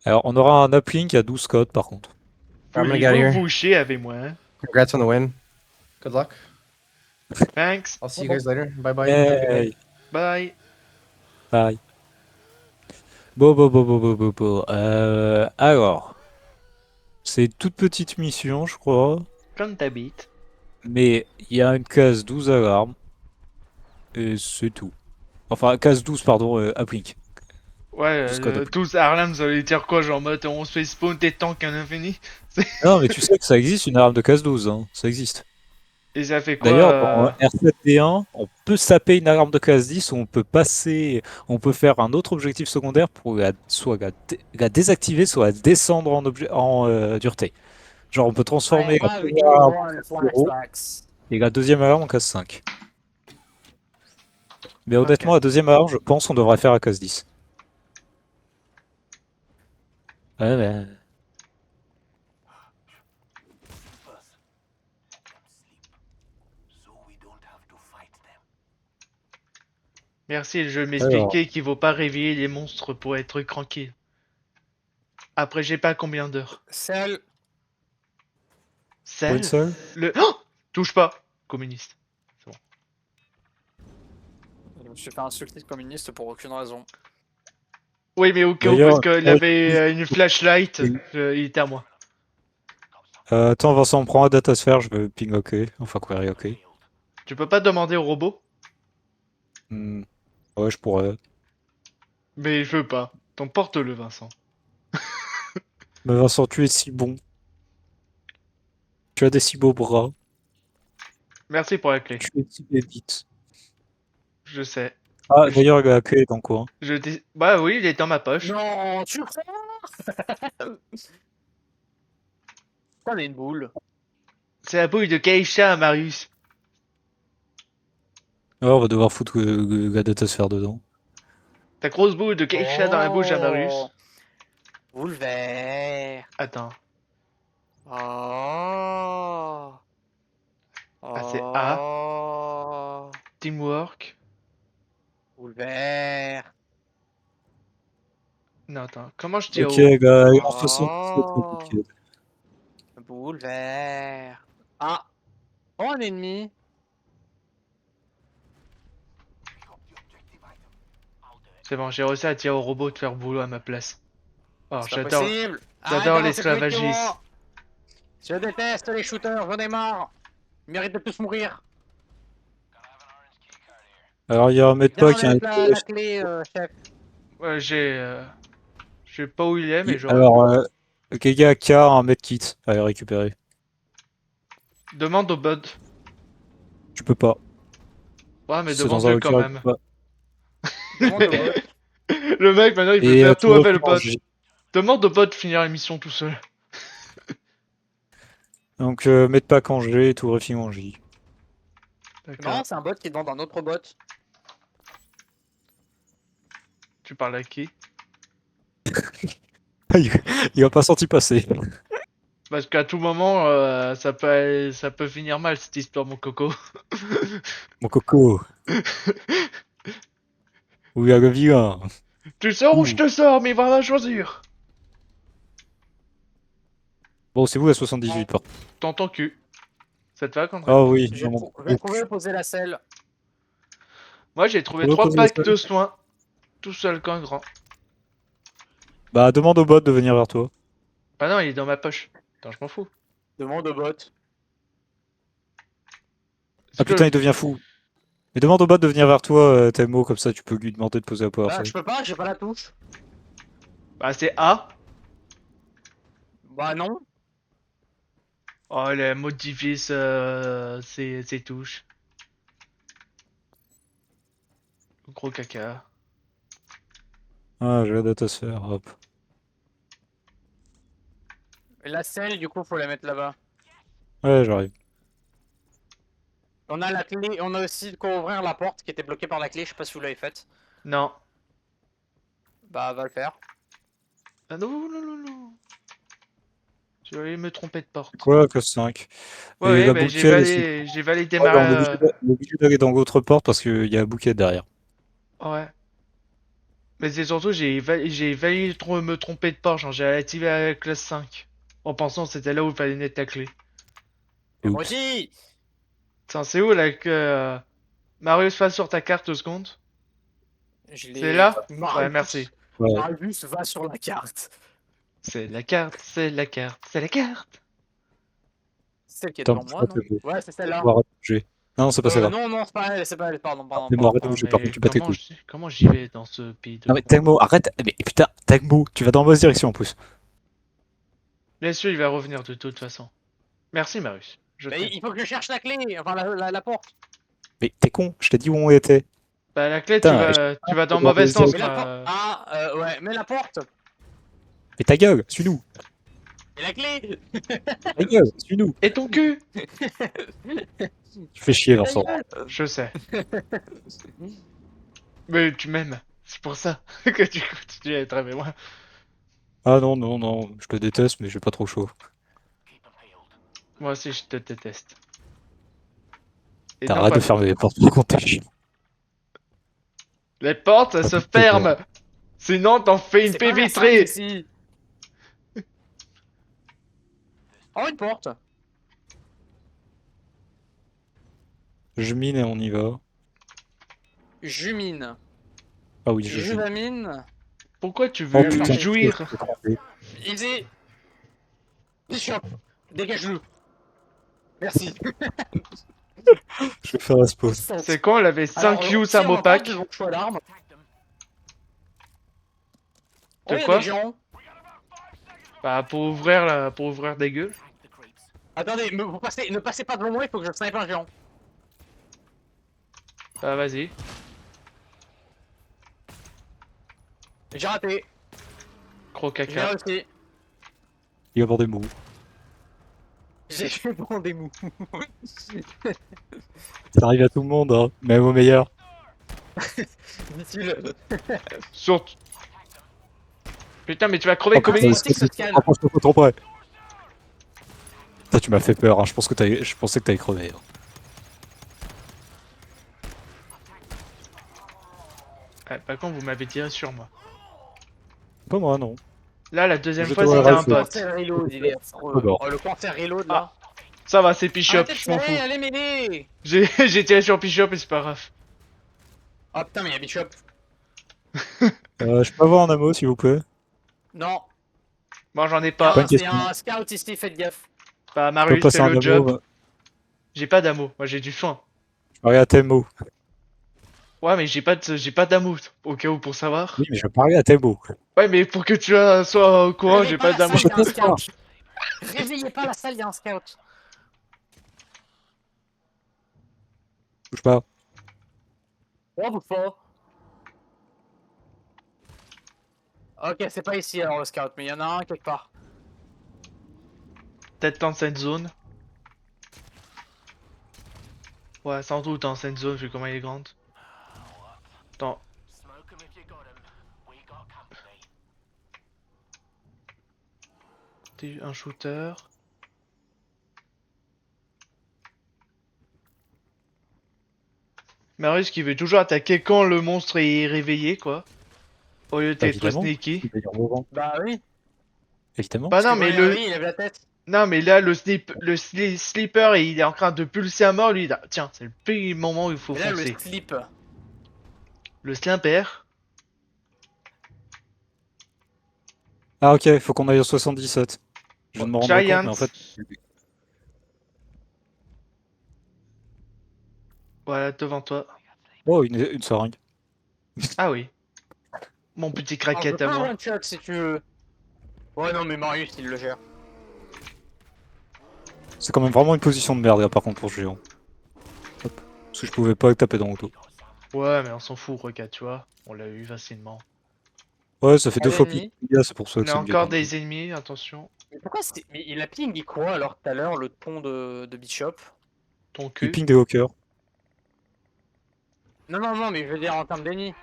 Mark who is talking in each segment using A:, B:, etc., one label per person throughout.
A: Alors, on aura un uplink à 12 codes par contre.
B: I'm gonna get out of
C: Voulez-vous
B: here.
C: vous chier avec moi? Hein?
B: Congrats on the win. Good luck.
C: Thanks.
B: I'll see you guys later. Bye bye. Have a good night.
A: Hey,
C: Bye.
A: bye. Bon. Alors, c'est une toute petite mission, je crois.
C: Comme t'habites.
A: Mais il y a une case 12 alarmes. Et c'est tout. Enfin, case 12, pardon, uplink.
C: Ouais,
A: 12 codes uplink.
C: tous Harlem, vous allez dire quoi? Genre, en mode, on se fait spawn des tanks à l'infini?
A: Non, mais tu sais que ça existe une alarme de case 12, hein. Ça existe.
C: Et ça fait quoi?
A: D'ailleurs, dans R7D1, on peut saper une alarme de classe 10 où on peut passer, on peut faire un autre objectif secondaire pour soit la désactiver, soit la descendre en dureté. Genre, on peut transformer la
D: Have
A: première
D: you
A: alarme en
D: won
A: classe 0
D: flashbacks?
A: et la deuxième alarme en classe 5. Mais
C: Ok.
A: honnêtement, la deuxième alarme, je pense qu'on devrait faire la classe 10. Ouais.
C: Merci, le jeu
A: Alors,
C: m'expliquait qu'il vaut pas réveiller les monstres pour être tranquille. Après, j'ai pas combien d'heures.
D: Cell.
A: pour une
C: Celle?
A: seule?
C: Le. Oh, touche pas! Communiste.
D: Je me suis fait insulter de communiste pour aucune raison.
C: Oui, mais au cas où, parce
A: D'ailleurs,
C: qu'il avait une flashlight, il était à moi.
A: attends, Vincent, prends la datasphère, je veux ping OK. Enfin, query OK.
C: Tu peux pas demander au robot?
A: Hmm, ouais, je pourrais.
C: Mais je veux pas. T'emporte-le, Vincent.
A: Mais Vincent, tu es si bon. Tu as des si beaux bras.
C: Merci pour la clé.
A: Tu es si vite.
C: Je sais.
A: Ah,
C: Je,
A: d'ailleurs, la clé est dans quoi?
C: Bah oui, il est dans ma poche.
D: Non, tu crois? T'en es une boule.
C: C'est la bouille de Keisha, Marius.
A: Ah, on va devoir foutre la datasphère dedans.
C: Ta grosse boule de Keisha dans la bouche à Marius.
D: Oh, boule vert.
C: Attends.
D: Oh.
C: Ah, c'est A.
D: Oh.
C: Teamwork.
D: Boule vert.
C: Non, attends. Comment je dis
A: Ok,
C: O?
A: gars, en 77
D: Oh.
A: compliqué.
D: Boule vert. Ah. Oh, un ennemi.
C: C'est bon, j'ai réussi à dire au robot de faire boulot à ma place. Oh,
D: C'est pas possible. Arrête
C: j'adore
D: d'avancer plus vite que
C: l'esclavagisme.
D: moi. Je déteste les shooters, j'en ai marre. Ils méritent de tous mourir.
A: Alors, il y a un
D: Viens
A: medpack, il y a un
D: avec la
A: FPS.
D: clé, chef.
C: Ouais, je sais pas où il est, mais j'aurais pu.
A: Alors, Kega K a un medkit à récupérer.
C: Demande au bot.
A: Tu peux pas.
C: Ouais, mais
A: C'est dans un
C: demande-le quand
A: locker, il
C: même.
A: peut pas.
D: Demande au bot.
C: Le mec, maintenant, il peut
A: Et
C: faire
A: tu
C: tout avec le
A: refais
C: bot.
A: manger.
C: Demande au bot de finir l'émission tout seul.
A: Donc, medpack en G, tout refing en J.
C: D'accord.
D: Non, c'est un bot qui demande un autre bot.
C: Tu parles à qui?
A: Il a pas senti passer.
C: Parce qu'à tout moment, ça peut finir mal cette histoire, mon coco.
A: Mon coco. Oui, le vilain.
C: Tu sors ou je
A: Ouh.
C: te sors, mais va la choisir.
A: Bon, c'est vous à 78 par contre.
C: T'entends cul. Ça te va, Conrad?
A: Ah oui,
D: J'ai
A: dans mon
D: trouvé poser la selle.
C: Moi, j'ai trouvé
A: Faut
C: 3
A: reposer la
C: packs
A: selle.
C: de soins. Tout seul qu'un grand.
A: Bah, demande au bot de venir vers toi.
C: Bah non, il est dans ma poche. Attends, je m'en fous.
D: Demande au bot.
A: Ah
C: Est-ce
A: putain,
C: que...
A: il devient fou. Mais demande au bot de venir vers toi, Temo, comme ça tu peux lui demander de poser la power
D: Ah, je
A: save.
D: peux pas, j'ai pas la touche.
C: Bah, c'est A.
D: Bah non.
C: Oh, elle a modifié ses touches. Gros caca.
A: Ah, j'ai la datasphère, hop.
D: Et la selle, du coup, faut la mettre là-bas.
A: Ouais, j'arrive.
D: On a la clé, on a aussi de quoi ouvrir la porte qui était bloquée par la clé, je sais pas si vous l'avez faite.
C: Non.
D: Bah, va le faire.
C: Ah non. Je vais me tromper de porte.
A: Quoi, que 5.
C: Ouais,
A: Et
C: ouais,
A: la
C: mais
A: bouquette,
C: j'ai validé
A: ouais,
C: ma...
A: on est obligé d'aller dans l'autre porte parce qu'il y a la bouquette derrière.
C: Ouais. Mais c'est surtout, j'ai failli me tromper de port, genre j'ai activé la classe 5. En pensant que c'était là où il fallait mettre la clé.
D: Moi
A: Oups.
D: aussi.
C: Tiens, c'est où là que Marius fasse sur ta carte 2 secondes?
D: Je
C: C'est là?
D: Marius-
C: Ouais, merci.
A: Ouais.
D: Marius va sur la carte.
C: C'est la carte, c'est la carte, c'est la carte.
D: Celle qui est
A: Attends,
D: devant
A: je
D: moi,
A: crois
D: non?
A: que
D: Ouais, c'est celle-là.
A: On va arrêter de bouger. Non, c'est pas ça grave.
D: Non, non, c'est pas elle, pardon, pardon,
A: Mais bon, arrête de
D: pardon.
A: bouger, par contre,
C: Mais
A: tu bats tes
C: comment
A: couilles.
C: comment j'y vais dans ce pays de
A: Non mais
C: con?
A: Tagmo, arrête. Mais putain, Tagmo, tu vas dans la mauvaise direction en plus.
C: Laisse-le, il va revenir de toute façon. Merci Marius. Je
D: Mais
C: t'aime.
D: il faut que je cherche la clé, enfin la porte.
A: Mais t'es con, je t'ai dit où on était.
C: Bah la clé,
A: Putain,
C: tu vas dans le
A: dans
C: mauvais
A: les
C: sens.
D: Mais la porte. Ah, ouais, mais la porte.
A: Mais ta gueule, suis-nous.
D: Et la clé.
A: Ta gueule, suis-nous.
C: Et ton cul?
A: Tu fais chier, Vincent.
C: Je sais. Mais tu m'aimes. C'est pour ça que tu continues à être avec moi.
A: Ah non, non, non, je te déteste, mais j'ai pas trop chaud.
C: Moi aussi, je te déteste. Et non,
A: T'arrêtes
C: pas-
A: de fermer les portes pour qu'on t'es chiant.
C: Les portes, elles se
A: putain,
C: ferment. Sinon, t'en fais une
D: C'est
C: paix
D: pas la
C: vitrée.
D: salle, ici. Oh, une porte.
A: Je mine et on y va.
D: Jumine.
A: Ah oui, je mine.
D: Juvamine.
C: Pourquoi tu
A: Oh
C: veux
A: putain,
C: jouir?
D: Easy. Bishop. Dégage-le. Merci.
A: Je vais faire la pause.
C: C'est quand elle avait 5 use à Mopac?
D: Choix d'armes.
C: De
D: Oh, y a
C: quoi
D: des gens.
C: Bah pour ouvrir des gueules.
D: Attendez, ne passez pas devant moi, il faut que je snipe un géant.
C: Bah vas-y.
D: J'ai raté.
C: Gros
D: J'ai
C: caca.
D: réussi.
A: Il va avoir des mots.
D: J'ai fait bon des mous.
A: Ça arrive à tout le monde, hein, même au meilleur.
D: Dit-il.
C: Surtout. Putain, mais tu vas crever
A: Oh,
C: comme
A: putain,
C: une...
D: Automatique se scanne.
A: Rapproche-toi pas trop près. Putain, tu m'as fait peur, hein. Je pensais que t'allais crever. Hein.
C: Ouais, par contre, vous m'avez tiré sur moi.
A: Pas moi, non.
C: Là, la deuxième
A: Je
C: fois,
A: te
C: c'était
A: vois
C: un
A: rester.
C: pote.
D: Cancer reload, il est affreux.
A: D'accord.
D: Oh, le cancer reload là.
C: Ça va, c'est Bishop,
D: Arrêtez de
C: je m'en
D: tirer,
C: fous.
D: allez m'aider.
C: J'ai tiré sur Bishop et c'est pas grave.
D: Oh putain, mais il y a Bishop.
A: Je peux avoir un ammo, s'il vous plaît.
D: Non.
C: Bon, j'en ai pas.
A: Bonne
D: C'est
A: question.
D: un scout ici, faites gaffe.
C: Bah,
A: Je peux
C: Marius,
A: passer
C: c'est
A: un
C: le
A: ammo.
C: job. J'ai pas d'amour, moi j'ai du foin.
A: Je parlais à Temo.
C: Ouais, mais j'ai pas d'amour, au cas où pour savoir.
A: Oui, mais je parlais à Temo.
C: Ouais, mais pour que tu sois au courant, j'ai pas d'amour.
D: Il y a un scout. Réveillez pas la salle, il y a un scout.
A: Bouge pas.
D: Oh, bouge pas. Ok, c'est pas ici alors le scout, mais il y en a un quelque part.
C: Peut-être dans cette zone. Ouais, sans doute dans cette zone, vu comment elle est grande. Attends. T'es un shooter. Marius qui veut toujours attaquer quand le monstre est réveillé, quoi. Au lieu d'être
A: Évidemment.
C: sneaky.
A: Il va y avoir vent.
D: Bah oui.
A: Évidemment.
C: Bah non, mais le...
D: Oui, il lève la tête.
C: Non, mais là, le sleeper, il est en train de pulser à mort, lui. Tiens, c'est le pire moment où il faut
D: Et là,
C: foncer.
D: le slip.
C: Le slipper.
A: Ah, ok, faut qu'on aille au 77. Je viens de me rendre compte,
C: Giants.
A: mais en fait.
C: Voilà, devant toi.
A: Oh, une seringue.
C: Ah oui. Mon petit
D: Alors, je
C: craquette
D: peux
C: à
D: pas
C: moi.
D: one shot si tu veux. Ouais, non, mais Marius, il le gère.
A: C'est quand même vraiment une position de merde, là, par contre, pour ce géant. Hop. Parce que je pouvais pas taper dans l'auto.
C: Ouais, mais on s'en fout, regarde, tu vois. On l'a eu facilement.
A: Ouais, ça fait deux
D: Allez,
A: fois
D: ennemi.
A: plus de dégâts, c'est pour ça
C: On
A: que
C: a
A: c'est une
C: encore
A: gueule.
C: des ennemis, attention.
D: Mais pourquoi c'est. Mais il a ping quoi alors tout à l'heure, le pont de Bishop?
C: Ton
A: Il
C: cul.
A: ping des hawkers.
D: Non, non, non, mais je veux dire en termes d'ennemis.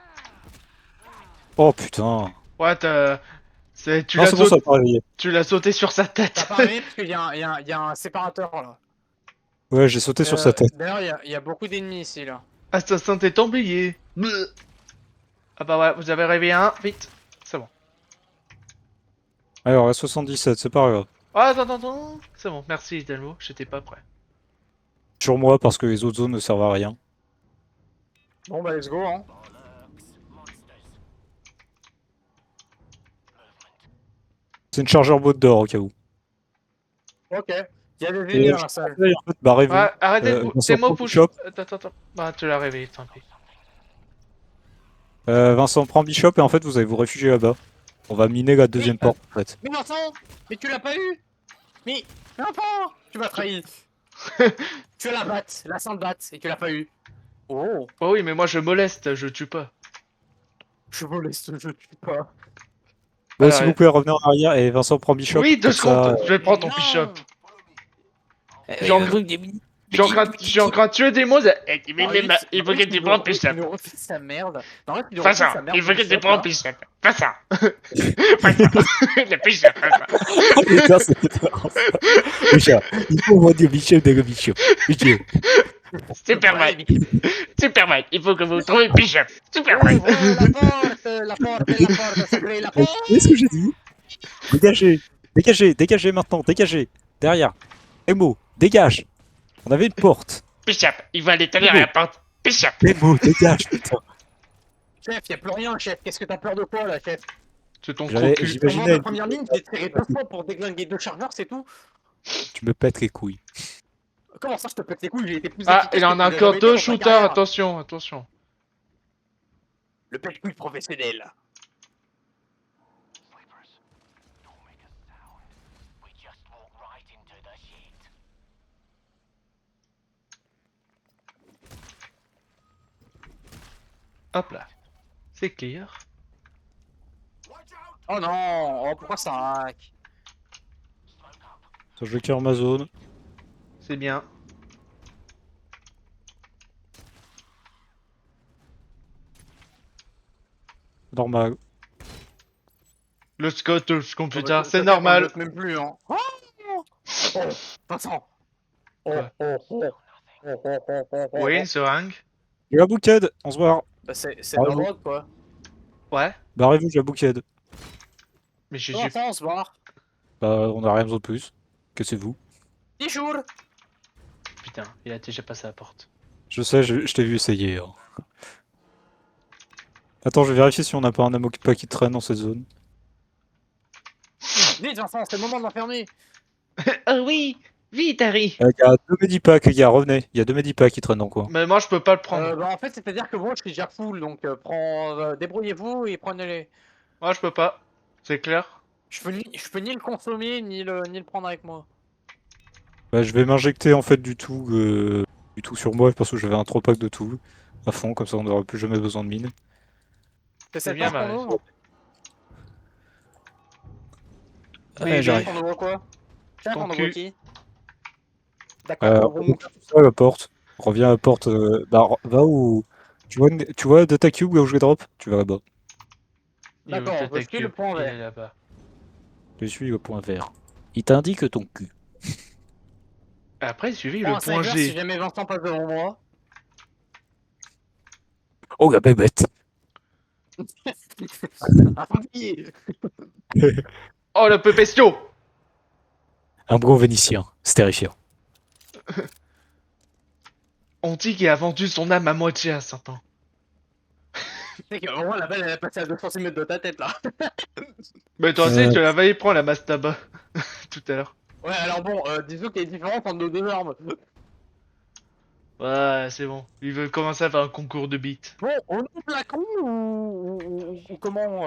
A: Oh putain.
C: Ouais, tu
A: Non,
C: l'as
A: c'est bon, ça
C: sauté...
A: a pas réveillé.
C: tu l'as sauté sur sa
D: T'as
C: tête.
D: pas arrivé parce qu'il y a un séparateur là.
A: Ouais, j'ai sauté sur sa tête.
D: D'ailleurs, il y a beaucoup d'ennemis ici là.
C: Assassin, t'es oublié. Bleu. Ah bah ouais, vous avez réveillé un, vite. C'est bon.
A: Alors, à 77, c'est pas grave.
C: Ah, attends. C'est bon, merci Delmo, j'étais pas prêt.
A: Sur moi, parce que les autres zones ne servent à rien.
D: Bon bah let's go hein.
A: C'est une chargeur boîte d'or, au cas où.
D: Ok. Il y a des
A: Et
D: ennemis dans la salle.
A: en fait, barrez-vous.
C: Ouais, arrêtez de
A: Vincent,
C: Delmo
A: prends
C: push.
A: Bishop.
C: Attends. Bah, tu l'as réveillé, tant pis.
A: Vincent, prend Bishop et en fait, vous allez vous réfugier là-bas. On va miner la deuxième
D: Oui,
A: porte, en fait.
D: Mais Vincent, mais tu l'as pas eu. Mais Vincent, tu m'as trahi. Tu as la batte, la sainte batte, et tu l'as pas eu. Oh,
C: Oh oui, mais moi je moleste, je tue pas.
D: je vous laisse, je tue pas.
A: Bon,
C: Alors,
A: s'il vous plaît, revenez en arrière et Vincent prend Bishop.
C: oui, 2
A: comme ça,
C: secondes, je vais prendre ton
D: Non.
C: bishop.
D: Eh,
C: Genre-
D: le truc des mini-
C: J'ai en train de tuer des mots. Eh, mais il faut que tu prends bishop.
D: Il nous refait sa merde. Non, arrête, il nous
C: Fais
D: refait
C: ça,
D: sa merde.
C: il faut que tu
D: bishop,
C: prends
D: là.
C: bishop. Fais ça. Fais ça. Le bishop, fais ça.
A: Oh putain, c'était marrant, ça. Bishop, il faut voir des Bishop de Bishop. Bishop.
C: Superman,
D: Ouais,
C: Superman, il faut que vous trouviez bishop. Superman.
D: Ouvre la porte, sacrée, la porte.
A: Qu'est-ce que j'ai dit? Dégagez maintenant, dégagez. Derrière. Emo, dégage. On avait une porte.
C: Bishop, il va aller tenir à la porte. Bishop.
A: Emo, dégage, putain.
D: Chef, y a plus rien, chef. Qu'est-ce que t'as peur de quoi, là, chef?
C: C'est ton
A: J'avais-
C: trou cul.
A: j'imagine-
D: Comment la première ligne, j'ai tiré 2 fois pour déglinguer 2 chargeurs, c'est tout?
A: Tu me pètes les couilles.
D: Comment ça, je te pète les couilles? J'ai été plus
C: Ah,
D: efficace
C: il en a
D: que
C: encore
D: jamais
C: 2
D: dans ta
C: shooters,
D: carrière.
C: attention.
D: Le pète-couille professionnel.
C: Hop là. C'est clear.
D: Oh non, oh, pourquoi ça hack?
A: Je vais clear ma zone.
C: C'est bien.
A: Normal.
C: Le Scott, le computer,
D: Oh,
C: c'est
D: ça,
C: normal.
D: on note même plus, hein. Oh, oh, Vincent. Oh,
C: Quoi
D: oh, oh. Oh, oh, oh, oh, oh,
C: Oui,
D: oh.
C: une seringue.
A: J'ai la bouquette, on se voit.
D: Bah, c'est de
A: Ah,
D: la
A: vous.
D: drogue, quoi.
C: Ouais,
A: Barrez-vous, j'ai la bouquette.
C: mais j'ai...
D: Vincent, on se barre.
A: Bah, on a rien besoin de plus. Que c'est vous.
D: 10 jours.
C: Putain, il a déjà passé la porte.
A: Je sais, je t'ai vu essayer. Hein. Attends, je vais vérifier si on n'a pas un ammo pas qui traîne dans cette zone.
D: Vite, Vincent, c'est le moment de l'enfermer.
C: Oh oui, vite Harry.
A: Il y a 2 medipacks, les gars, revenez. Il y a 2 medipacks qui traînent dans le coin.
C: Mais moi je peux pas le prendre.
D: Bah, en fait, c'est-à-dire que moi, je suis déjà full, donc débrouillez-vous et prenez-les.
C: Moi je peux pas. C'est clair.
D: Je peux ni le consommer, ni le prendre avec moi.
A: Bah, je vais m'injecter en fait du tout sur moi parce que j'avais un 3 pack de tout à fond, comme ça on n'aura plus jamais besoin de mine.
D: C'est cette
C: bien,
D: porte qu'on
C: Marie.
D: ouvre.
A: Ouais,
D: Oui,
A: j'arrive.
D: on ouvre quoi? Tiens,
C: Ton
D: on ouvre
C: cul.
D: qui? D'accord, on remonte.
A: Ça, la porte. Reviens à la porte. Va où. Tu vois Data Cube là où je vais drop? Tu vas là-bas.
C: Il est où,
D: D'accord,
C: Data
D: on peut skier le
C: Cube
D: point
C: Il
D: vert.
C: est là-bas.
A: Je suis le point vert. Il t'indique ton cul.
C: Après, il suffit
D: Point
C: le point
D: 5 vert, si
C: G.
D: jamais Vincent passe devant moi.
A: Oh la bébête.
D: Ah, oui.
C: Oh le Pepestio.
A: Un gros vénitien. C'est terrifiant.
C: On dit qu'il a vendu son âme à moitié à Satan.
D: C'est qu'au moins, la balle, elle a passé à 2 cm de ta tête, là.
C: Mais toi aussi, tu l'avais prendre la mastaba. Tout à l'heure.
D: Ouais, alors bon, disons qu'il y a une différence entre nos 2 armes.
C: Ouais, c'est bon. Il veut commencer à faire un concours de beats.
D: Bon, on ouvre la con ou comment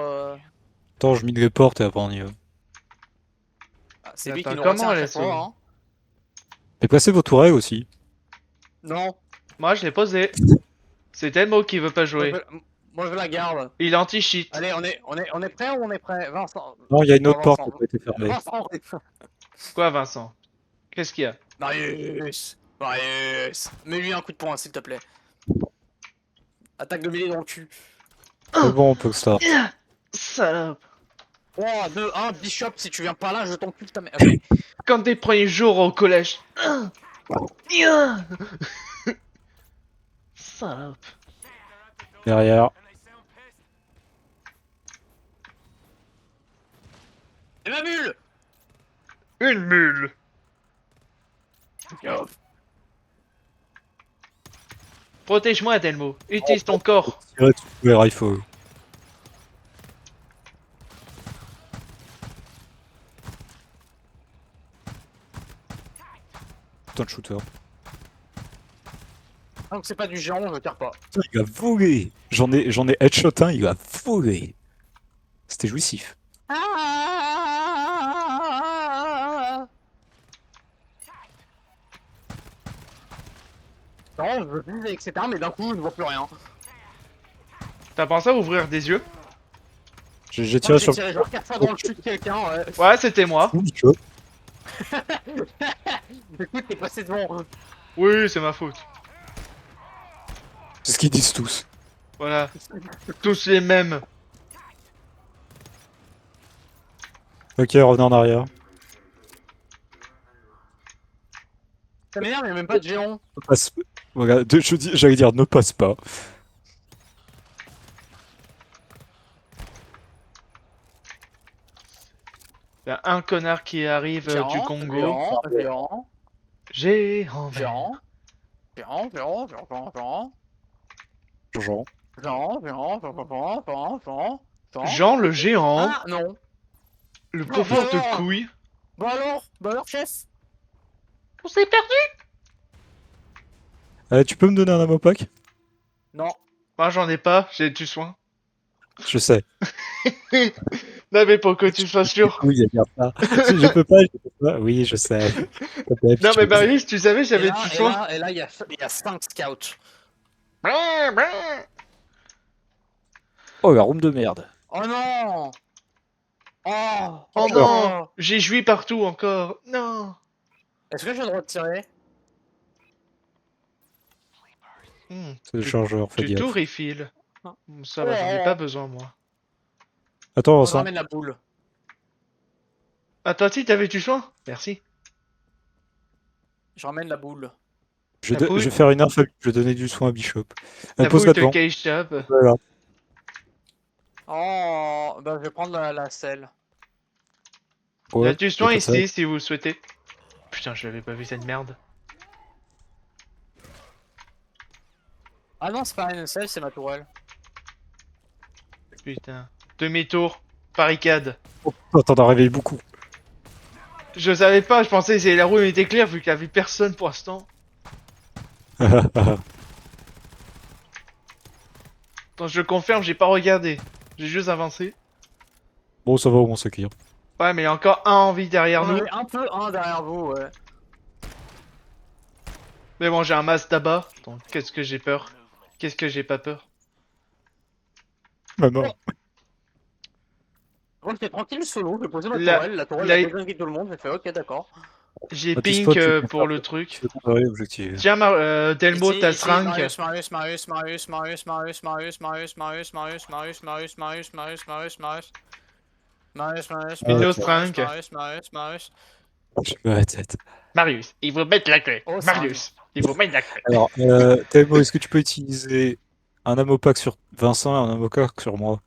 A: Attends, je mine les portes et après on y va.
D: Ah, c'est lui qui
C: Attends,
D: nous
C: comment
D: retient à
C: elle
D: chaque
C: est
D: fois,
C: sauve
D: hein.
A: Et placez vos tourelles aussi.
D: Non.
C: Moi, je l'ai posé. C'est Telmo qui veut pas jouer.
D: Moi, je la garde.
C: Il est anti-cheat.
D: Allez, on est prêt ou on est prêt? Vincent.
A: Non, il y a une autre
D: Vincent.
A: porte qui n'a pas été fermée.
D: Vincent.
C: Quoi, Vincent? Qu'est-ce qu'il y a?
D: Marius. Mets-lui un coup de poing, s'il te plaît. Attaque de mêlée dans le cul.
A: C'est bon, on peut start.
C: Salope.
D: 3, 2, 1, Bishop, si tu viens pas là, je t'encule ta mère. Ok.
C: Comme des premiers jours au collège. Salope.
A: Derrière.
D: la mule.
C: Une mule. Protège-moi, Delmo. Utilise ton corps.
A: Tirer tout le rifle. Putain de shooter.
D: Donc c'est pas du géant, je tire pas.
A: Putain, il a volé. J'en ai headshot un, il a volé. C'était jouissif.
D: Non, je veux vivre avec cette arme et d'un coup je ne vois plus rien.
C: T'as pensé à ouvrir des yeux?
A: J'ai
D: J'ai
A: tiré sur
D: tiré genre 4 fois dans le cul de quelqu'un, ouais.
C: Ouais, c'était moi.
A: le.
D: Écoute, t'es passé devant.
C: Oui, c'est ma faute.
A: C'est ce qu'ils disent tous.
C: Voilà. Tous les mêmes.
A: Ok, revenez en arrière.
D: Ça m'énerve, il n'y a même pas de géant.
A: Ne passe... Voilà, j'allais dire ne passe pas.
C: Il y a un connard qui arrive du Congo.
D: Géant, géant,
C: Géant.
D: géant, géant, géant, géant, géant,
A: Jean.
D: géant, géant, géant, géant, géant, géant.
C: Jean le géant.
D: Ah non.
C: Le pauvre de
D: alors.
C: couilles.
D: Bah alors chef.
C: On s'est perdu.
A: Tu peux me donner un ammo pack?
D: Non.
C: Moi, j'en ai pas. J'ai du soin.
A: Je sais.
C: Non, mais pour que tu sois sûr.
A: Oui, il y a ça. Si je peux pas. Oui, je sais.
C: Non, mais Marius, tu savais, j'avais du
D: Et
C: soin.
D: là, il y a 5 scouts.
A: Oh, la room de merde.
D: Oh non. Oh,
C: Oh non, j'ai joui partout encore. Non.
D: Est-ce que j'ai le droit de tirer?
A: C'est le chargeur, fais
C: Tu tout
A: gaffe.
C: refill. Ça va, j'en ai pas besoin, moi.
A: Attends,
D: On
A: Vincent.
D: ramène la boule.
C: Ah, toi aussi, t'avais du soin? Merci.
D: Je ramène la boule.
A: Je
C: La
A: vais faire une info. Je vais donner du soin à Bishop.
C: La
A: Pose-la
C: boule de
A: devant.
C: Cage Shop.
A: Voilà.
D: Oh, bah je vais prendre la selle.
C: Il y a
A: Ouais,
C: du soin
A: c'est pas ça.
C: ici, si vous le souhaitez. Putain, je l'avais pas vu cette merde.
D: Ah non, c'est pas une selle, c'est ma tourelle.
C: Putain. Demi-tour. Barricade.
A: Oh, putain, t'en as réveillé beaucoup.
C: Je savais pas, je pensais que la roue était claire vu qu'il y avait personne pour l'instant. Attends, je confirme, j'ai pas regardé. J'ai juste avancé.
A: Bon, ça va au moins, c'est clair.
C: Ouais, mais il y a encore un en vie derrière nous.
D: Un peu un derrière vous, ouais.
C: Mais bon, j'ai un masque tabac. Donc, qu'est-ce que j'ai peur? Qu'est-ce que j'ai pas peur?
A: Maman.
D: Bon, j'étais tranquille solo, j'ai posé ma
C: La-
D: tourelle
C: la-
D: a déglingué tout le monde, j'ai fait ok d'accord.
C: J'ai
A: Ah, tu
C: pink
A: spots, tu peux
C: pour
A: faire-
C: le truc.
A: Tu peux comparer l'objectif.
C: Tiens, Delmo,
D: Ici,
C: ta
D: ici,
C: seringue.
D: Marius, Marius, Marius, Marius, Marius, Marius, Marius, Marius, Marius, Marius, Marius, Marius, Marius, Marius, Marius, Marius. Marius, Marius,
C: Une
D: Marius,
C: autre
D: Marius,
C: seringue.
D: Marius, Marius, Marius.
A: Je me la tête.
C: Marius, il faut mettre la clé.
D: Oh,
C: Marius, il faut mettre la clé.
A: Alors, Telmo, est-ce que tu peux utiliser un ammo pack sur Vincent et un ammo pack sur moi?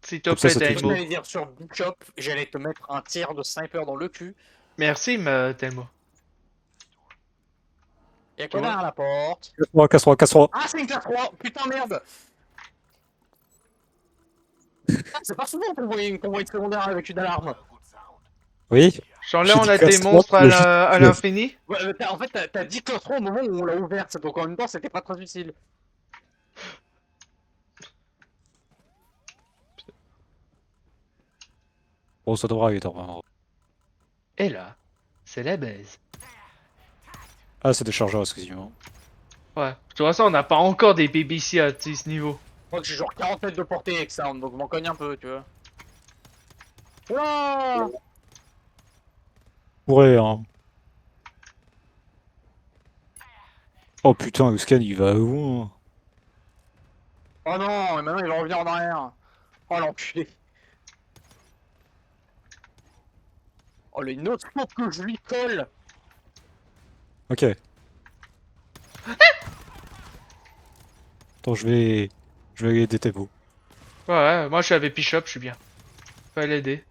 C: S'il te
A: Comme ça,
C: plaît,
A: ça te
D: Je
C: Delmo.
D: t'allais dire sur Bishop, j'allais te mettre un tir de sniper dans le cul.
C: Merci, Delmo.
D: Y'a quoi derrière la porte?
A: Casse-moi, casse-moi, casse-moi.
D: Ah, c'est une classe 3! Putain, merde! Ah, c'est pas souvent qu'on voit une convoi secondaire avec une alarme.
A: Oui?
C: Genre là,
A: J'ai
C: on
A: dit
C: a
A: classe
C: des
A: 3,
C: monstres
A: logique.
C: à l'infini.
D: Ouais, en fait, t'as dit classe 3 au moment où on l'a ouverte, donc en même temps, c'était pas très utile.
A: Bon, ça devrait aller, normalement.
C: Et là, c'est la baise.
A: Ah, c'est des chargeurs, excusez-moi.
C: Ouais. De toute façon, on n'a pas encore des BBC à ce niveau.
D: Je crois que j'ai genre 40 mètres de portée avec ça, donc je m'en cogne un peu, tu vois. Ouah!
A: Pourrait, hein. Oh putain, le scan, il va loin.
D: Oh non, et maintenant il va revenir en arrière. Oh l'enculé. Oh le autre fois que je lui colle.
A: Ok. Attends, je vais aller aider Telmo.
C: Ouais, moi je suis avec Bishop, je suis bien. Faut l'aider.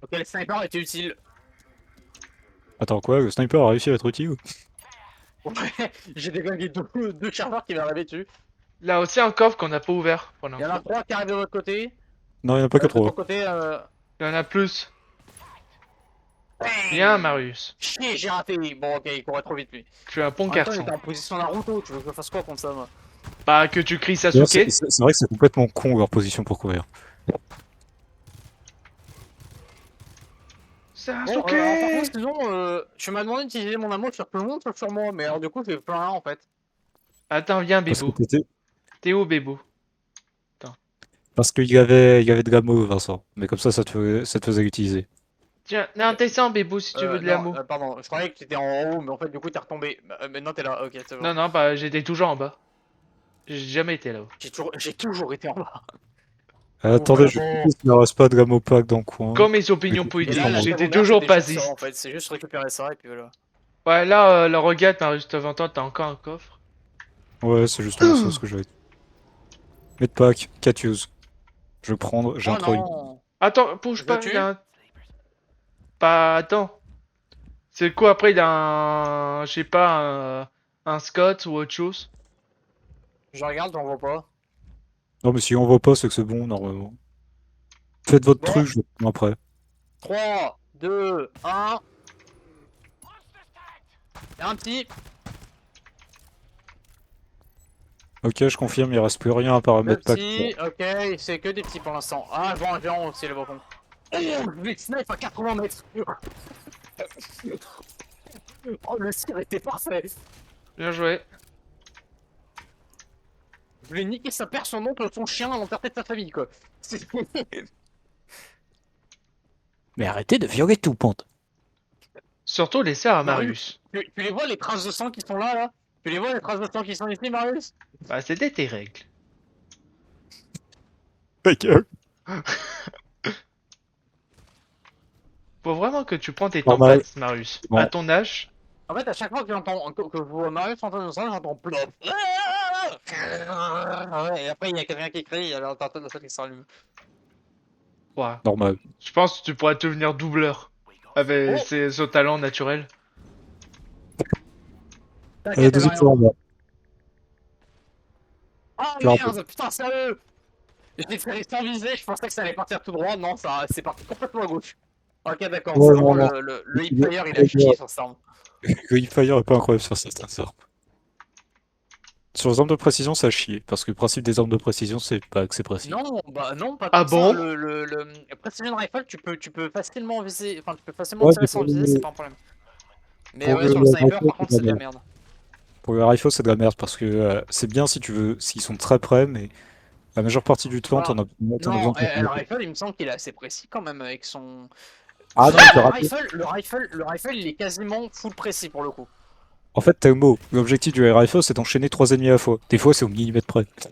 D: Ok, le sniper était utile.
A: Attends, quoi? Le sniper a réussi à être utile?
D: Ouais, j'ai déglingué deux chargeurs qui m'arrivaient dessus.
C: Là aussi un coffre qu'on n'a pas ouvert pour
D: Il y en a
C: l'instant.
D: 3 qui arrivent de votre côté.
A: Non, il n'y en a pas que
D: De ton
A: 3.
D: côté,
C: Il y en a plus.
D: bang.
C: Bien, Marius.
D: Chier, j'ai raté. Bon, ok, il courait trop vite lui.
C: Tu es un bon
D: En même temps, il
C: garçon.
D: était en position Naruto. Tu veux que je fasse quoi contre ça, moi?
C: Bah, que tu cries
A: D'ailleurs,
C: Sasuke.
A: c'est vrai que c'est complètement con leur position pour courir.
D: Bon,
C: Sasuke.
D: alors, par contre, sinon, tu m'as demandé d'utiliser mon amour sur tout le monde, sauf sur moi. Mais alors, du coup, j'ai plein là en fait.
C: Attends, viens,
A: Parce que
C: Bébou.
A: t'étais-
C: T'es où, Bébou?
A: Parce qu'il y avait de l'amour, Vincent. Mais comme ça te faisait l'utiliser.
C: Tiens, non, descends, Bébou, si tu veux de
D: Non,
C: l'amour.
D: pardon, je croyais que tu étais en haut, mais en fait, du coup, t'es retombé. Maintenant, t'es là, ok, c'est bon.
C: Non, non, bah, j'étais toujours en bas. J'ai jamais été là-haut.
D: J'ai toujours été en bas.
A: Attendez, je
D: vraiment.
A: vais s'il ne reste pas de l'amour pack dans le coin.
C: Comme mes opinions
A: Et
D: Et
C: politiques,
D: là, la
C: j'étais
D: secondaire,
C: toujours
D: c'était juste ça,
C: pasiste.
D: en fait. C'est juste récupérer ça, et puis voilà.
C: Ouais, là, le regarde, Marius, devant toi, t'as encore un coffre.
A: Ouais, c'est justement ça ce que j'avais dit. Medpack, 4 use. Je vais prendre, j'ai
D: Oh
A: un 3.
D: non!
C: Attends, bouge
D: Je
C: pas,
D: le tue
C: il a un... Pas, attends. C'est quoi, après, il a un... Je sais pas, un Scott ou autre chose.
D: Je regarde, j'en vois pas.
A: Non, mais si on voit pas, c'est que c'est bon, normalement. Faites votre
D: Bon.
A: truc, je le prends après.
D: 3, 2, 1. Y'a un petit.
A: Ok, je confirme, il reste plus rien à part un
D: Le
A: Medpack.
D: petit, ok, c'est que des petits pour l'instant. Ah, bon, viens aussi le balcon. Oh, je vais snipe à 80 mètres. Oh, le tir était parfait.
C: Bien joué.
D: Je voulais niquer sa père, son oncle, son chien, l'entièreté de sa famille, quoi.
A: Mais arrêtez de violer tout, pente.
C: Surtout les sœurs à
D: Marius.
C: Marius.
D: Tu les vois, les traces de sang qui sont là, là? Tu les vois, les traces de sang qui sont ici, Marius?
C: Bah, c'était tes règles.
A: Ta gueule.
C: Faut vraiment que tu prends tes
A: Normal.
C: tempêtes, Marius.
A: Bon.
C: À ton âge,
D: En fait, à chaque fois que j'entends, que je vois Marius entendre ça, j'entends plop. Ah ouais, et après, il y a quelqu'un qui crie, alors t'entends le son qui s'allume.
C: ouais.
A: Normal.
C: Je pense que tu pourrais devenir doubleur. Avec
D: Oh.
C: ce talent naturel.
D: T'inquiète,
A: Deuxième
D: Marion.
A: fois,
D: Ah
A: Claro.
D: merde, putain, sérieux! J'ai fait sans viser, je pensais que ça allait partir tout droit, non, ça c'est parti complètement à gauche. Ok, d'accord,
A: Ouais,
D: c'est
A: non,
D: vraiment
A: non.
D: le hipfire, il a chié sur ça.
A: Le hipfire est pas incroyable sur cette arme. Sur les armes de précision, ça chie. Parce que le principe des armes de précision, c'est pas que c'est précis.
D: Non, bah non, pas
C: Ah
D: comme ça.
C: bon?
D: Le Precision Rifle, tu peux facilement viser, enfin tu peux facilement
A: Ouais,
D: tirer
A: mais
D: sans
A: pour
D: viser,
A: le-
D: c'est pas un problème. Mais
A: pour
D: ouais,
A: le-
D: sur le
A: le
D: sniper,
A: rifle,
D: par contre,
A: c'est
D: c'est de la
A: de
D: merde.
A: Pour le rifle, c'est de la merde parce que c'est bien si tu veux, s'ils sont très près, mais la majeure partie du temps,
D: Voilà.
A: t'en as besoin
D: Non,
A: de ton
D: le rifle, il me semble qu'il est assez précis quand même avec son.
A: Ah non,
D: Le rifle, il est quasiment full précis pour le coup.
A: En fait, t'as le mot. L'objectif du air rifle, c'est d'enchaîner 3 ennemis à la fois. Des fois, c'est au millimètre près.
C: Ça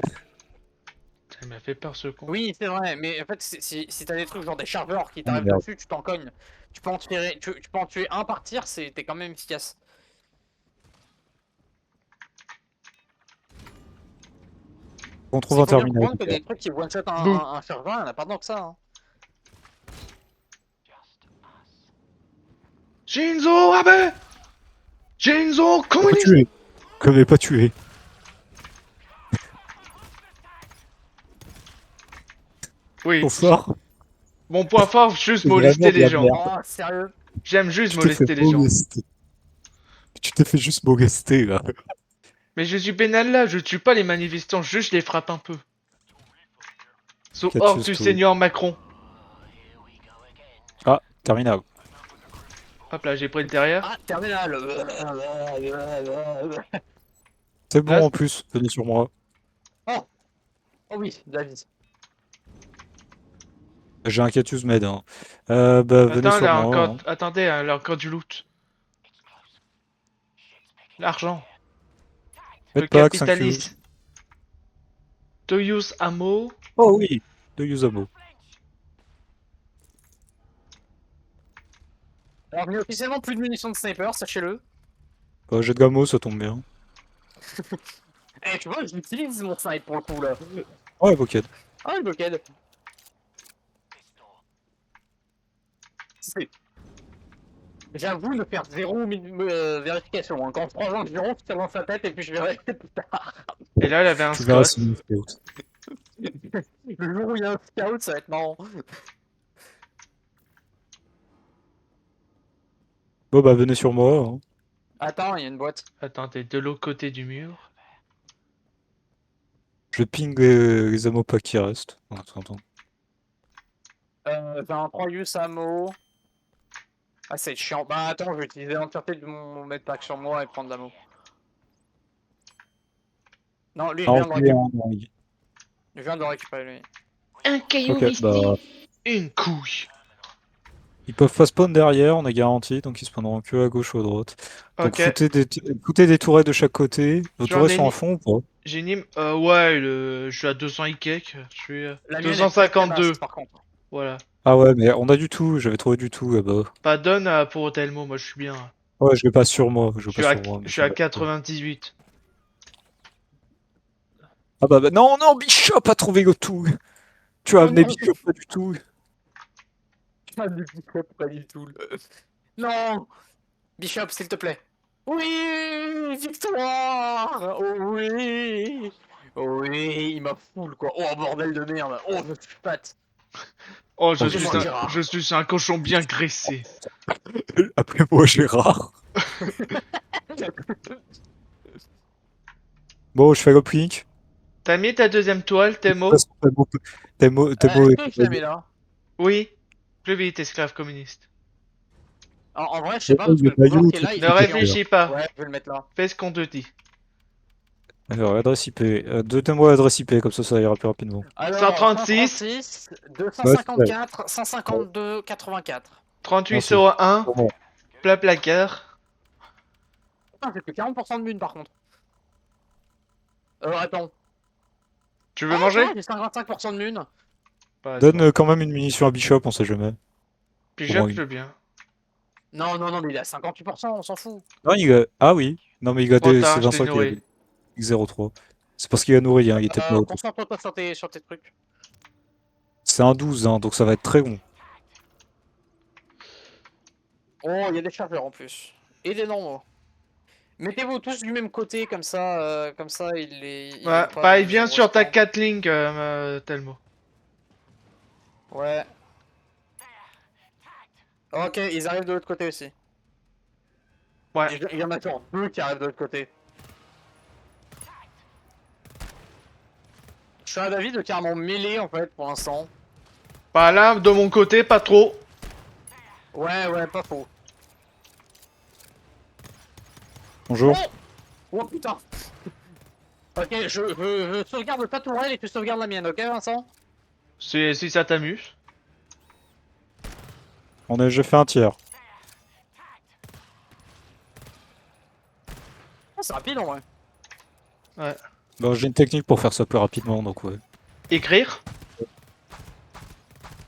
C: m'a fait peur ce con.
D: Oui, c'est vrai, mais en fait, si t'as des trucs genre des chargeurs qui t'arrivent
A: merde.
D: dessus, tu t'en cognes. Tu peux en tirer, tu peux en tuer un par tir, t'es quand même efficace.
A: On
D: C'est
A: trouve un
D: faut bien
A: terminal.
D: comprendre que des trucs qui one-shot un chargeur, il y en a pas tant que ça. Hein.
C: Shinzo Abe! Shinzo
A: Pas
C: communiste!
A: tué. Comme n'est pas tué.
C: Oui.
A: Au phare.
C: Mon point fort, juste
A: C'est
C: molester
A: vraiment de
C: les
A: la
C: gens.
A: merde.
D: Oh, sérieux?
C: J'aime juste
A: Tu t'es
C: molester
A: fait
C: les gens.
A: molester. Tu t'es fait juste molester, là.
C: Mais je suis pénal là, je tue pas les manifestants, juste je les frappe un peu. Sauf
A: Catch
C: hors
A: us
C: du
A: too.
C: seigneur Macron.
A: Ah, terminal.
C: Hop là, j'ai pris le derrière.
D: Ah, terminal.
A: C'est bon
C: Là,
A: en plus, venez sur moi.
D: Oh oui, David.
A: J'ai un Catius Med. Hein. Bah, venez
C: Attends,
A: sur
C: là
A: moi.
C: encore,
A: hein.
C: attendez, là encore du loot. L'argent. Le
A: Medpack, 5 use.
C: capitaliste. To use ammo.
A: Oh oui, de Usamo.
D: Alors, je n'ai officiellement plus de munitions de sniper, sachez-le.
A: J'ai de Gamo, ça tombe bien.
D: Eh, tu vois, j'utilise mon snipe pour le coup là.
A: Ouais, Boked.
D: Ah, le blockade. J'avoue ne faire zéro vérification. Hein. Quand je prends un giron, je tire dans sa tête et puis je verrai plus tard.
C: Et là, il avait un
A: Tu verras
C: Scott.
A: si c'est out.
D: Le jour où il y a un scout, ça va être marrant.
A: Bon bah venez sur moi. Hein.
D: Attends, il y a une boîte.
C: Attends, t'es de l'autre côté du mur.
A: Je ping les ammo packs qui restent. En attendant.
D: J'ai un 3 use ammo. Ah, c'est chiant. Bah attends, je vais utiliser l'entièreté de mon medpack sur moi et prendre l'ammo. Non, lui,
A: Ah,
D: je viens
A: on
D: de
A: fait
D: Je viens de le récupérer, lui.
C: Un caillou
A: Ok,
C: mystique.
A: bah
C: Une couille.
A: ils peuvent pas spawn derrière, on est garanti, donc ils spawneront que à gauche ou à droite. Donc
C: Ok.
A: foutez des tourelles de chaque côté. Vos
C: J'en
A: tourelles
C: ai
A: sont à
C: mis-
A: fond ou pas?
C: J'ai une... ouais, je suis à 200 et quelques. Je suis à
D: La mienne est très, très
C: 252.
D: basse, par contre.
C: Voilà.
A: Ah ouais, mais on a du tout, j'avais trouvé du tout là-bas.
C: Pas donne pour Otelmo, moi je suis bien.
A: Ouais, je l'ai pas sur moi, je
C: Je
A: l'ai
C: suis
A: pas
C: à,
A: sur moi. Mais
C: je suis à
A: ça va.
C: 98.
A: Ah bah non, non, Bishop a trouvé le tout. Tu as
D: Oh
A: amené
D: non.
A: Bishop pas du tout.
D: Pas du Bishop, pas du tout. Non! Bishop, s'il te plaît. Oui! Victoire! Oh oui! Oh oui, il m'a full quoi. Oh bordel de merde. Oh, je suis patte.
C: Oh,
A: Oh,
C: je suis un cochon bien graissé.
A: Appelez-moi Gérard. Bon, je fais le plic.
C: T'as mis ta deuxième toile,
A: De toute
C: Temo?
A: façon, Temo
D: Est-ce que je la mets là?
C: Oui. Plus vite, esclave communiste.
D: En vrai, je sais pas, parce que le
A: Bayou,
D: pouvoir qui est là,
A: truc
D: il
C: Ne
D: est chiant.
C: réfléchis pas.
D: Ouais, je vais le mettre là.
C: Fais ce qu'on te dit.
A: Alors, adresse IP. Donnez-moi l'adresse IP, comme ça ira plus rapidement.
D: Alors,
C: 136,
D: 254, 152, 84.
C: 3801,
A: Pour moi.
C: plat placard.
D: Putain, j'ai plus 40% de mune par contre. Attends.
C: Tu veux manger?
D: J'ai 55% de mune.
C: Pas
A: Donne quand même une munition à Bishop, on sait jamais.
C: Puis
A: au moins
C: je
A: une.
C: veux bien.
D: Non, non, non, mais il a 58%, on s'en fout.
A: Non, Ah oui. Non, mais il a
C: Trop
A: des...
C: tard,
A: c'est
C: je t'ai
A: Vincent qui a
C: nourri.
A: X03. C'est parce qu'il a nourri, hein, il était pas auto.
D: Concentre-toi sur tes trucs.
A: C'est un 12, hein, donc ça va être très long.
D: Oh, il y a des chargeurs en plus. Et des normaux. Mettez-vous tous du même côté, comme ça il les...
C: Ouais,
D: vont pas
C: bah il
D: nous
C: vient sur ta
D: respawn.
C: Catling, Telmo.
D: Ouais. Ok, ils arrivent de l'autre côté aussi.
C: Ouais.
D: Il y en a genre deux qui arrivent de l'autre côté. Je suis à David de carrément mêlé en fait pour l'instant.
C: Bah là, de mon côté, pas trop.
D: Ouais, ouais, pas faux.
A: Bonjour.
D: Oh putain. Ok, je sauvegarde ta tourelle et tu sauvegardes la mienne, ok Vincent?
C: Si ça t'amuse.
A: J'ai fait un tiers.
D: Oh, c'est rapide en vrai.
C: Ouais.
A: Bon, j'ai une technique pour faire ça plus rapidement, donc ouais.
C: Écrire.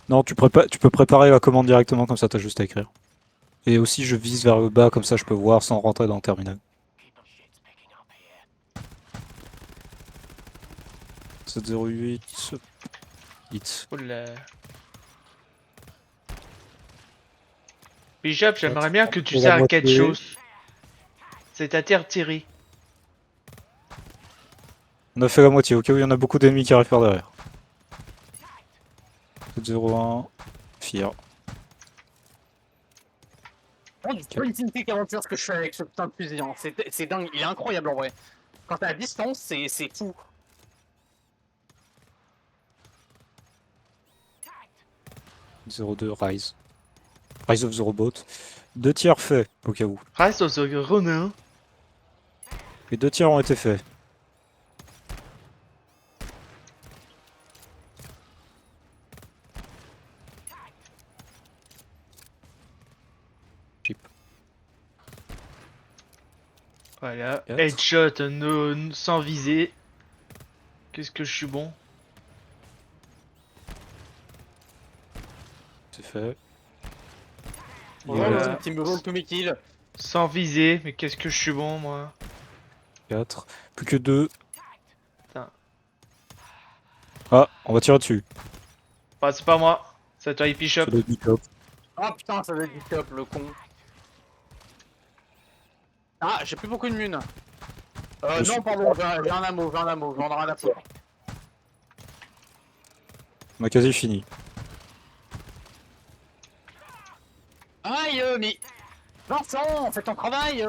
A: Non, tu peux préparer la commande directement, comme ça t'as juste à écrire. Et aussi, je vise vers le bas, comme ça je peux voir sans rentrer dans le terminal. 708... Hit.
C: Oula. Bishop, j'aimerais bien que tu
A: Pour la
C: sers à quelque
A: moitié.
C: chose. C'est-à-dire Thierry.
A: On a fait la moitié, au cas où il y en a beaucoup d'ennemis qui arrivent par derrière. 701... Fire.
D: Oh, du point d'intimité 41 ce que je fais avec ce putain de fusil, hein. C'est dingue, il est incroyable en vrai. Quand t'es à distance, c'est fou.
A: « 02 Rise. Rise of the Robot. 2 tiers faits, au cas où.
C: Reste au Ronin.
A: Les 2 tiers ont été faits. Chip.
C: Voilà.
A: 4.
C: Headshot sans viser. Qu'est-ce que je suis bon.
A: C'est fait.
D: Oh,
C: Voilà.
D: le team roll to me kill.
C: Sans viser, mais qu'est-ce que je suis bon moi.
A: 4. Plus que 2.
C: Putain.
A: Ah, on va tirer dessus.
C: Bah c'est pas moi. C'est toi Bishop.
A: C'est le Bishop.
D: Oh Ah putain, ça va être du top, le con. Ah, j'ai plus beaucoup de munes. Non, pardon, j'ai un amour, j'en ai rien à foutre.
A: On a quasi fini.
D: Aïe, mais... Vincent, fais ton travail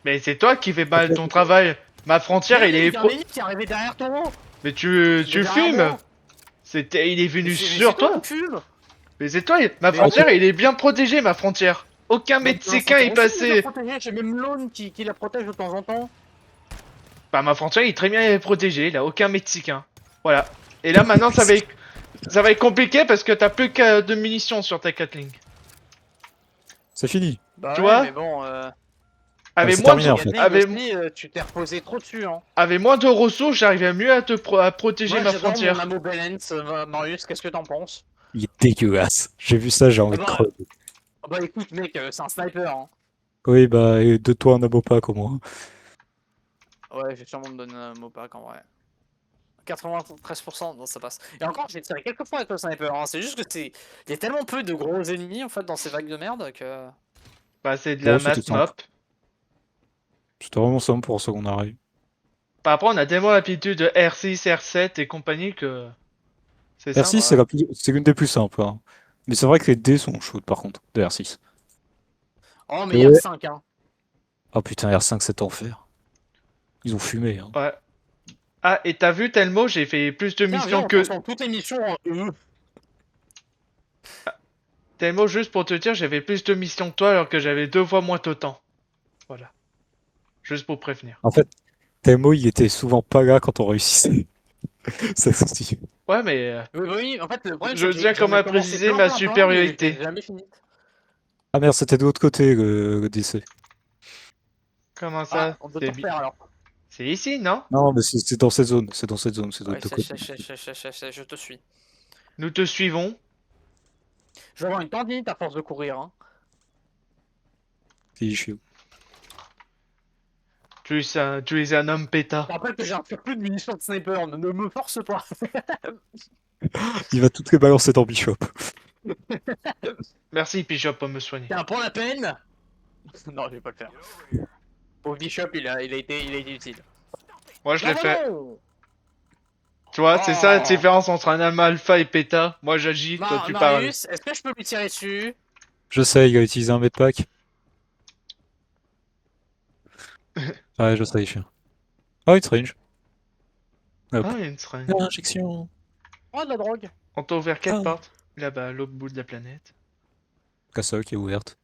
C: Mais c'est toi qui fais mal ton travail. Ma frontière, il est...
D: Il y a un ennemi qui est arrivé derrière ton...
C: Mais tu
D: derrière
C: fumes.
D: moi.
C: Il est venu
D: Mais
C: sur
D: toi
C: toi.
D: qui fume.
C: Mais c'est toi, ma
D: Mais-
C: frontière, il est bien protégé, ma frontière. Aucun Mexicain est passé.
D: J'ai même l'aune qui la protège de temps en temps.
C: Bah, ma frontière, il est très bien protégée, il a aucun Mexicain. Voilà. Et là, maintenant, ça va être compliqué parce que t'as plus que de munitions sur ta Gatling.
A: C'est fini.
D: Bah
C: Tu
D: ouais,
C: vois
D: mais bon...
C: Avec
A: c'est
C: moins,
A: terminé, en fait.
D: Tu t'es reposé trop dessus, hein.
C: avec moins de ressources, j'arrivais mieux à protéger
D: Moi,
C: ma
D: j'adore
C: frontière.
D: mon ammo balance, Marius, qu'est-ce que t'en penses?
A: Il est dégueulasse. J'ai vu ça, j'ai envie de
D: bah,
A: crever.
D: Ah bah écoute, mec, c'est un sniper, hein.
A: Oui, bah, et de toi un abo pack au moins.
D: Ouais, je vais sûrement me donner un ammo pack en vrai. 93%, non, ça passe. Et encore, j'ai tiré quelques fois avec le sniper, hein. C'est juste que c'est... Il y a tellement peu de gros ennemis, en fait, dans ces vagues de merde que...
C: Bah, c'est de la
A: Bon, c'était
C: mass
A: simple.
C: mop.
A: C'était vraiment simple pour ce qu'on arrive.
C: Par rapport, on a tellement l'habitude de R6, R7 et compagnie que... C'est
A: R6,
C: simple.
A: c'est l'une des plus simples. Hein. Mais c'est vrai que les dés sont chauds par contre, de R6.
D: Oh, mais il y a
A: Ouais.
D: 5, hein.
A: Oh putain, R5, c'est enfer. Ils ont fumé. Hein.
C: Ouais. Ah, et t'as vu, Telmo, j'ai fait plus de
D: Tiens,
C: missions
D: viens, on
C: que...
D: transforme toutes les missions en
C: Telmo, juste pour te dire, j'avais plus de missions que toi alors que j'avais 2 fois moins de temps. Voilà. Juste pour prévenir.
A: En fait, Temo, il était souvent pas là quand on réussissait. C'est le souci.
C: Ouais, mais...
D: Oui, en fait, le problème,
C: Je
D: c'est que
C: tiens
D: j'en
C: quand
D: ai
C: même à
D: commencé
C: préciser
D: plein,
C: ma
D: plein, plein,
C: supériorité.
D: mais j'ai jamais fini.
A: Ah merde, c'était de l'autre côté le DC.
C: Comment ça?
D: On peut
C: C'est
D: tout refaire, alors.
C: C'est ici, non?
A: Non, mais c'est dans cette zone. C'est dans cette zone. C'est de
D: Ouais,
A: l'autre côté.
D: je te suis.
C: Nous te suivons.
D: Je vais avoir une tendinite à force de courir, hein.
A: Si, je suis où?
C: Tu es un homme péta.
D: Je te rappelle que j'ai un surplus de munitions de sniper, ne me force pas.
A: Il va toutes les balancer dans Bishop.
C: Merci, Bishop, pour me soigner.
D: Tiens, pour la peine. Non, je vais pas le faire. Pour Bishop, il a été utile.
C: Moi, je
D: Non,
C: l'ai fait.
D: non.
C: Tu vois, c'est ça la
D: Oh.
C: différence entre un homme alpha et péta. Moi, j'agis, toi, tu parles.
D: Marius, est-ce que je peux lui tirer dessus?
A: Je sais, il a utilisé un medpack. Ouais, je sais, il fait. Oh, it's range. Hop.
C: Ah, il y a une seringue.
A: Injection.
D: Oh, de la drogue.
C: On t'a ouvert quelle
A: Ah.
C: porte? Là-bas, à l'autre bout de la planète.
A: Cassa qui est ouverte.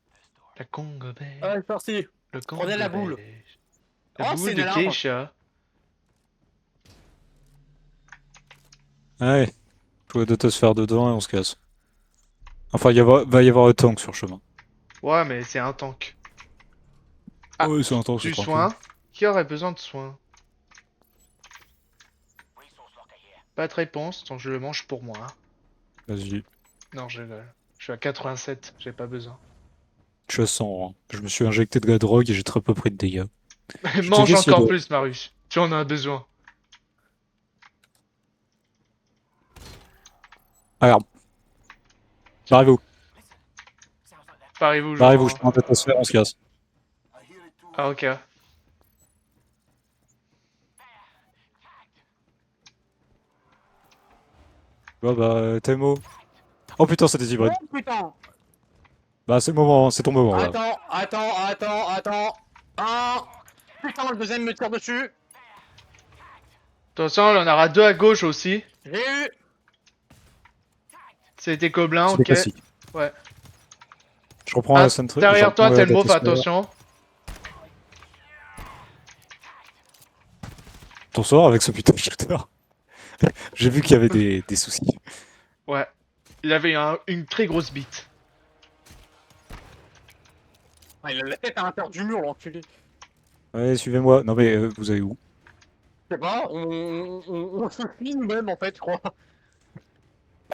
C: La Congo belge.
D: Ouais, c'est parti.
C: Le Congo
D: prenez la boule.
C: belge. La
D: Oh,
C: boule
D: c'est une
C: de
D: alarme.
C: Keisha.
A: Ouais. Je vois d'autosphère dedans et on se casse. Enfin, va y avoir un tank sur le chemin.
C: Ouais, mais c'est un tank. Ah,
A: oui, c'est un tank, c'est
C: Du
A: tranquille.
C: soin? Qui aurait besoin de soins? Pas de réponse, donc je le mange pour moi.
A: Vas-y.
C: Non, je rigole. Je suis à 87, j'ai pas besoin.
A: Je suis à 100. Hein. Je me suis injecté de la drogue et j'ai très peu pris de dégâts.
C: Mange
A: checké s'il y a
C: encore
A: de-
C: plus, Marius. Tu en as besoin.
A: Regarde. Barrez-vous.
C: Parez-vous,
A: Barrez-vous,
C: genre.
A: je prends l'atmosphère, on se casse.
C: Ah, ok.
A: Temo. Oh putain, c'est des hybrides.
D: Oh putain.
A: Bah, c'est le moment, c'est ton moment là.
D: Attends. Ah. Putain, le deuxième me tire dessus.
C: Attention, il en aura deux à gauche aussi.
D: J'ai eu.
C: C'est des gobelins,
A: C'est des
C: ok.
A: classiques.
C: Ouais.
A: Je reprends
C: Ah,
A: la centre.
C: derrière toi, Telmo, fais
A: attention.
C: attention.
A: T'en sors avec ce putain de shooter. J'ai vu qu'il y avait des soucis.
C: Ouais. Il avait une très grosse bite.
D: Ah, il a la tête à l'intérieur du mur, l'enculé.
A: Ouais, suivez-moi. Non mais vous allez où?
D: Je sais pas, on se suit nous-mêmes en fait, je crois.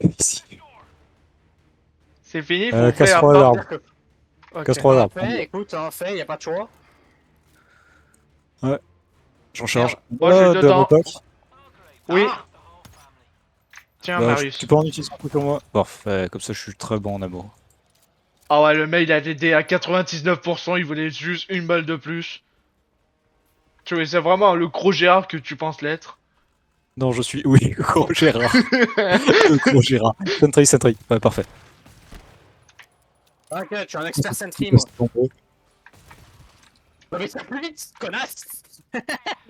A: Ici.
C: C'est fini, vous faites
A: Casse-toi
C: un
A: l'arbre.
D: C'est-à-dire que,
C: Ok.
A: Casse-toi l'arbre.
D: fait, écoute, fait, y a pas de choix.
A: J'en charge.
C: Moi, je suis
A: de
C: dedans.
A: Amopac.
C: Oui.
D: Ah,
C: Tiens,
A: Bah,
C: Marius.
A: tu peux en utiliser un peu sur moi. Parfait, comme ça je suis très bon en amour.
C: Ah ouais, le mec il a aidé à 99%, il voulait juste une balle de plus. Tu vois, c'est vraiment le gros Gérard que tu penses l'être.
A: Non, je suis. Oui, gros Gérard. Le gros Gérard. Sentry, Sentry. Ouais, parfait.
D: Ok, tu es un expert sentry, moi. Non, mais ça plus vite, connasse.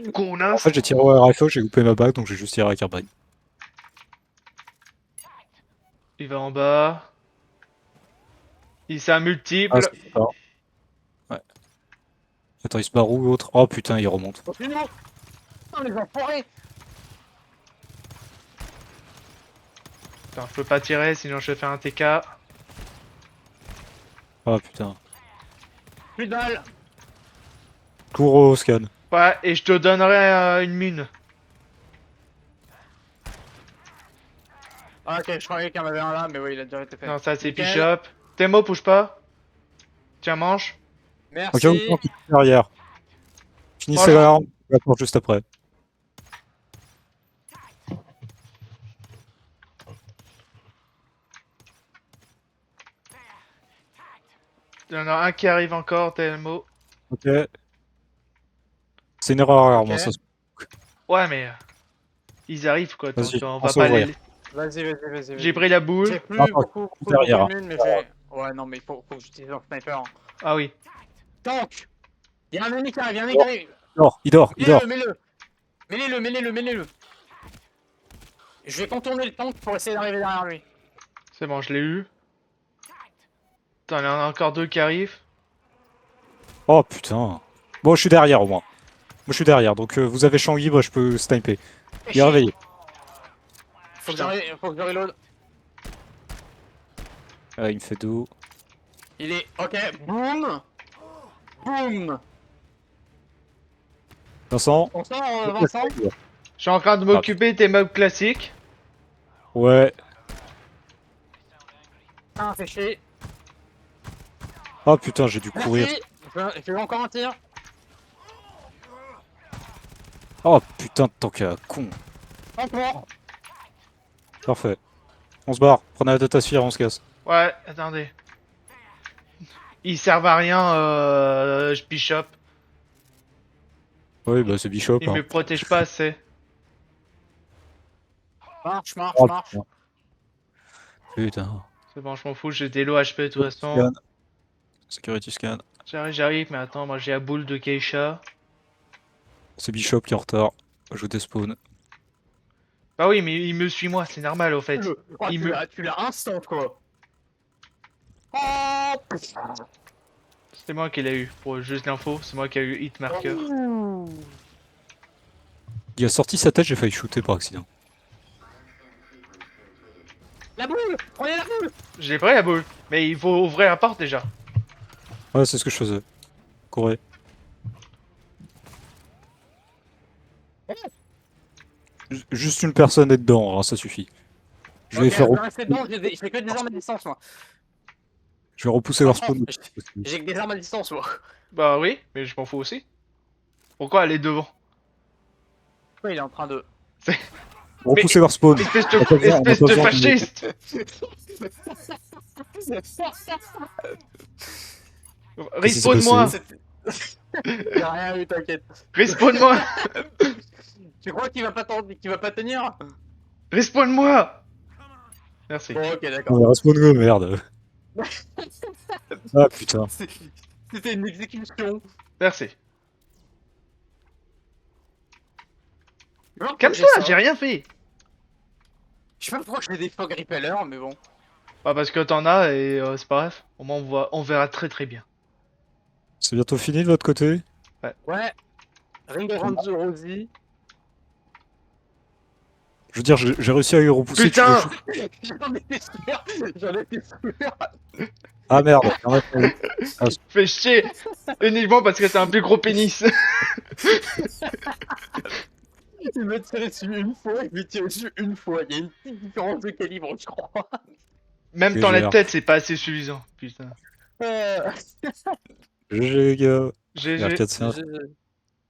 A: En
C: Connasse.
A: fait, j'ai tiré au rifle, j'ai coupé ma bague, donc j'ai juste tiré à carbine.
C: Il va en bas. C'est un
A: Ah,
C: multiple.
A: c'est ça. Ouais. Attends, il se barre où l'autre? Oh putain, il remonte.
D: Continue. Non, les enfoirés.
C: Attends, je peux pas tirer, sinon je vais faire un TK.
A: Oh putain.
D: Plus de balles.
A: Cours au scan.
C: Ouais, et je te donnerai une mine.
D: Ah, ok, je croyais qu'il y en avait un là, mais oui, il a déjà été fait.
C: Non, ça c'est
D: Nickel.
C: Bishop. Temo, bouge pas. Tiens, mange.
A: Ok, on
D: Merci.
A: prend qui est derrière. Finissez
C: Franchement-
A: l'arme, on va prendre juste après.
C: Il y en a un qui arrive encore, Temo.
A: Ok. C'est une erreur rare,
D: Ok.
A: moi, ça.
C: Ouais, mais ils arrivent quoi, donc
A: Vas-y,
C: on
A: on
C: va
A: se
C: pas
A: ouvrir.
C: les.
D: Vas-y.
C: J'ai pris la
D: J'ai
C: boule.
D: plus
A: Ah,
D: beaucoup
A: derrière.
D: de communes, mais j'ai. Ouais, non, mais faut que j'utilise un sniper. Hein.
C: Ah oui.
D: Tank. Il y a un ennemi qui arrive, il y a un ennemi qui arrive.
A: Il dort, il dort.
D: Mets-le. Je vais contourner le tank pour essayer d'arriver derrière lui.
C: C'est bon, je l'ai eu. Attends, il y en a encore deux qui arrivent.
A: Oh putain. Bon, je suis derrière au moins. Moi, je suis derrière, donc vous avez champ libre, je peux sniper. Il est réveillé.
D: Faut que je reload.
A: Ah, il me fait dos.
D: Il est. Ok, boum. Boum.
A: Vincent.
D: On sort, Vincent.
C: Je suis en train de m'occuper des mobs classiques.
A: Ouais.
D: Ah, fait chier.
A: Oh putain, j'ai dû courir.
D: Merci. Je vais encore un tir.
A: Oh putain, tant qu'à con.
D: Encore.
A: Parfait. On se barre. Prenez la tête à sphère, on se casse.
C: Ouais, attendez. Ils servent à rien, Bishop.
A: Oui, bah c'est Bishop.
C: Ils
A: Hein.
C: me protègent pas assez.
D: Marche.
A: Oh, putain.
C: C'est bon, je m'en fous, j'ai des low HP de toute façon.
A: Scan. Security scan.
C: J'arrive, mais attends, moi j'ai la boule de Keisha.
A: C'est Bishop qui est en retard. Je despawn.
C: Bah oui, mais il me suit moi, c'est normal au fait.
D: Oh,
C: Il
D: tu l'as instant quoi. Oh putain.
C: C'est moi qui l'ai eu, pour juste l'info, c'est moi qui ai eu hit marker.
A: Il a sorti sa tête, j'ai failli shooter par accident.
D: La boule. Prenez la boule.
C: J'ai pris la boule, mais il faut ouvrir la porte déjà.
A: Ouais, c'est ce que je faisais. Courez. Juste une personne est dedans, hein, ça suffit. Je vais
D: Ok,
A: faire.
D: je vais rester dedans, je fais que des armes à distance moi.
A: Je vais repousser leur spawn.
D: J'ai que des armes à distance moi.
C: Bah oui, mais je m'en fous aussi. Pourquoi aller devant?
D: Pourquoi il est en train de.
A: Repousser leur spawn.
C: Espèce
A: On a pas
C: de,
A: besoin- on a
C: espèce
A: pas
C: de
A: besoin
C: fasciste! Respawn-moi!
D: Il a rien eu, t'inquiète.
C: Respawn-moi!
D: Tu crois qu'il va pas tenir?
C: Respawn-moi! Merci.
D: Bon, ok, d'accord.
A: Ouais, respawn go, merde. Ah putain.
D: C'était une exécution.
C: Merci.
D: Comme
C: Calme-toi, j'ai rien fait!
D: Je sais pas pourquoi j'ai des fog repellers, mais bon.
C: Bah parce que t'en as et c'est pas grave. Au moins on verra très bien.
A: C'est bientôt fini de votre côté?
D: Ouais. Ring around the Rosie.
A: Je veux dire, j'ai réussi à y repousser.
C: Putain!
D: J'en étais sûr.
A: Ah merde. il en reste un.
C: Fais chier! Uniquement parce que t'as un plus gros pénis.
D: Il me tirait dessus une fois, il me tirait dessus une fois. Il y a une petite différence de calibre, je crois.
C: Même
A: Que
C: dans la
A: gère.
C: tête, c'est pas assez suffisant. Putain.
A: GG les gars.
C: GG.
A: R4-5.
D: Je-